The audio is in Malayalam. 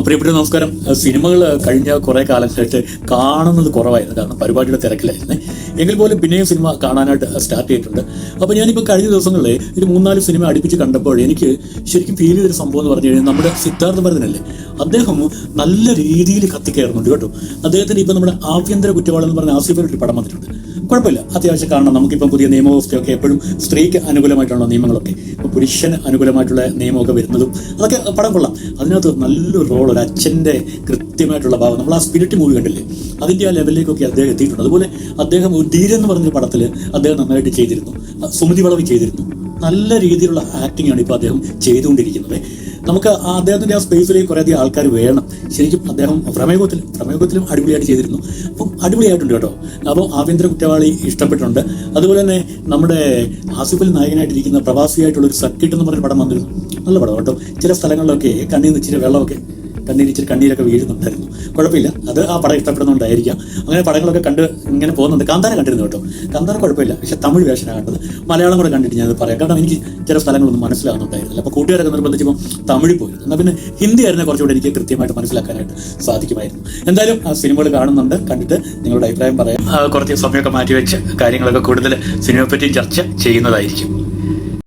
പ്രിയപ്പെട്ട നമസ്കാരം. സിനിമകൾ കഴിഞ്ഞ കുറേ കാലങ്ങളായിട്ട് കാണുന്നത് കുറവായിരുന്നു, കാരണം പരിപാടിയുടെ തിരക്കിലായിരുന്നു. എങ്കിൽ പോലും പിന്നെയും സിനിമ കാണാനായിട്ട് സ്റ്റാർട്ട് ചെയ്തിട്ടുണ്ട്. അപ്പോൾ ഞാനിപ്പോൾ കഴിഞ്ഞ ദിവസങ്ങളിൽ ഒരു 3-4 സിനിമ അടുപ്പിച്ച് കണ്ടപ്പോൾ എനിക്ക് ശരിക്കും ഫീൽ ചെയ്തൊരു സംഭവം എന്ന് പറഞ്ഞു കഴിഞ്ഞാൽ നമ്മുടെ സിദ്ധാർത്ഥ ഭരതനല്ലേ, അദ്ദേഹം നല്ല രീതിയിൽ കത്തിക്കയറുന്നുണ്ട് കേട്ടോ. അദ്ദേഹത്തിന് ഇപ്പം നമ്മുടെ ആഭ്യന്തര കുറ്റവാളി എന്ന് പറഞ്ഞ ആസിഫിന്റെ ഒരു പടം വന്നിട്ടുണ്ട്. കുഴപ്പമില്ല, അത്യാവശ്യം കാണണം. നമുക്കിപ്പം പുതിയ നിയമവ്യവസ്ഥയൊക്കെ എപ്പോഴും സ്ത്രീക്ക് അനുകൂലമായിട്ടുള്ള നിയമങ്ങളൊക്കെ, ഇപ്പോൾ പുരുഷന് അനുകൂലമായിട്ടുള്ള നിയമമൊക്കെ വരുന്നതും അതൊക്കെ പടം കൊള്ളാം. അതിനകത്ത് നല്ലൊരു റോൾ, ഒരു അച്ഛൻ്റെ കൃത്യമായിട്ടുള്ള ഭാവം, നമ്മൾ ആ സ്പിരിറ്റ് മൂവി കണ്ടില്ലേ, അതിൻ്റെ ആ ലെവലിലേക്കൊക്കെ അദ്ദേഹം എത്തിയിട്ടുണ്ട്. അതുപോലെ അദ്ദേഹം ഒരു ധീരൻ എന്ന് പറഞ്ഞൊരു പടത്തിൽ അദ്ദേഹം നന്നായിട്ട് ചെയ്തിരുന്നു. സുമതി വളവി ചെയ്തിരുന്നു. നല്ല രീതിയിലുള്ള ആക്ടിംഗ് ആണ് ഇപ്പോൾ അദ്ദേഹം ചെയ്തുകൊണ്ടിരിക്കുന്നത്. നമുക്ക് അദ്ദേഹത്തിൻ്റെ ആ സ്പേസിലേക്ക് കുറേയധികം ആൾക്കാർ വേണം. ശരിക്കും അദ്ദേഹം പ്രമേഹത്തിലും അടിപൊളിയായിട്ട് ചെയ്തിരുന്നു. അപ്പം അടിപൊളിയായിട്ടുണ്ട് കേട്ടോ. അപ്പോൾ ആഭ്യന്തര കുറ്റവാളി ഇഷ്ടപ്പെട്ടിട്ടുണ്ട്. അതുപോലെ തന്നെ നമ്മുടെ ആസിഫിൽ നായകനായിട്ടിരിക്കുന്ന പ്രവാസിയായിട്ടുള്ളൊരു സർക്കിട്ട് എന്ന് പറഞ്ഞ പടം വന്നിരുന്നു. നല്ല പടം കേട്ടോ. ചില സ്ഥലങ്ങളിലൊക്കെ കണ്ണീന്ന് ഇച്ചിരി വെള്ളമൊക്കെ, ഇച്ചിരി കണ്ണീരൊക്കെ വീഴുന്നുണ്ടായിരുന്നു. കുഴപ്പമില്ല, അത് ആ പടം ഇഷ്ടപ്പെടുന്നുണ്ടായിരിക്കാം. അങ്ങനെ പടങ്ങളൊക്കെ കണ്ട് ഇങ്ങനെ പോകുന്നുണ്ട്. കാന്താര കണ്ടിരുന്നു കേട്ടോ. കാന്താര കുഴപ്പമില്ല, പക്ഷെ തമിഴ് വേഷനാണ് കണ്ടത്. മലയാളം കൂടെ കണ്ടിട്ട് ഞാനത് പറയാം, കാരണം എനിക്ക് ചില സ്ഥലങ്ങളൊന്നും മനസ്സിലാകുന്നുണ്ടായിരുന്നില്ല. അപ്പോൾ കൂട്ടുകാരൊക്കെ നിർബന്ധിച്ചപ്പോൾ തമിഴ് പോയിരുന്നു. എന്നാൽ പിന്നെ ഹിന്ദി ആയിരുന്നെ കുറച്ചുകൂടെ എനിക്ക് കൃത്യമായിട്ട് മനസ്സിലാക്കാനായിട്ട് സാധിക്കുമായിരുന്നു. എന്തായാലും ആ സിനിമകൾ കാണുന്നുണ്ട്, കണ്ടിട്ട് നിങ്ങളുടെ അഭിപ്രായം പറയാം. കുറച്ച് സമയമൊക്കെ മാറ്റിവെച്ച് കാര്യങ്ങളൊക്കെ കൂടുതൽ സിനിമയെ പറ്റി ചർച്ച ചെയ്യുന്നതായിരിക്കും.